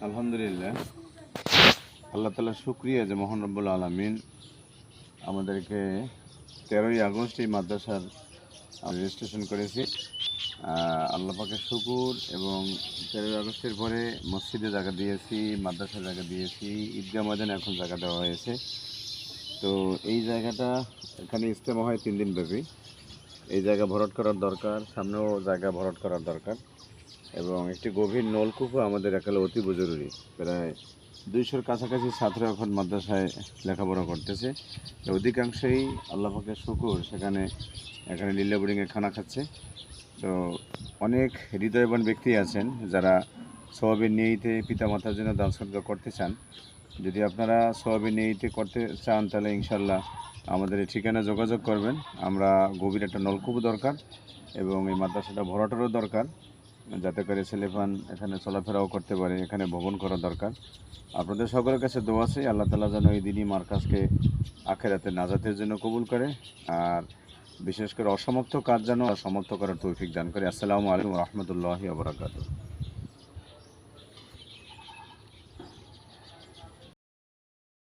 আলহামদুলিল্লাহ, আল্লাহ তাআলা শুকরিয়া যে মহান রব্বুল আলামিন আমাদেরকে 13ই আগস্ট এই মাদ্রাসার রেজিস্ট্রেশন করেছি। আল্লাহ পাকের শুকুর। এবং 13ই আগস্টের পরে মসজিদে জায়গা দিয়েছি, মাদ্রাসায় জায়গা দিয়েছি, ঈদগাহ ময়দানে এখন জায়গা দেওয়া হয়েছে। তো এই জায়গাটা এখানে ইজতেমা হয় 3 দিন ব্যাপী। এই জায়গা ভরাট করার দরকার, সামনেও জায়গা ভরাট করার দরকার, এবং একটি গভীর নলকূপও আমাদের একালে অতীব জরুরি। প্রায় 200-র কাছাকাছি ছাত্র এখন মাদ্রাসায় লেখাপড়া করতেছে। অধিকাংশই আল্লাহ পাকের শুকুর এখানে লীলা বোর্ডিংয়ে খানা খাচ্ছে। তো অনেক হৃদয়বান ব্যক্তি আছেন যারা সওয়াবের নিয়তে পিতামাতার জন্য দান সদকা করতে চান। যদি আপনারা সওয়াবের নিয়তে করতে চান তাহলে ইনশাল্লাহ আমাদের এই ঠিকানা যোগাযোগ করবেন। আমরা গভীর একটা নলকূপ দরকার এবং এই মাদ্রাসাটা ভরাটেরও দরকার, যাতে করে ছেলেপান এখানে চলাফেরাও করতে পারে। এখানে ভবন করা দরকার। আপনাদের সকলের কাছে দোয়া আছে আল্লাহ তাআলা যেন এই দিনই মার্কাজকে আখিরাতে নাজাতের জন্য কবুল করে, আর বিশেষ করে অসমাপ্ত কাজ যেন সমাপ্ত করার তৌফিক দান করে। আসসালামু আলাইকুম ওয়া রাহমাতুল্লাহি ওয়া বারাকাতুহু।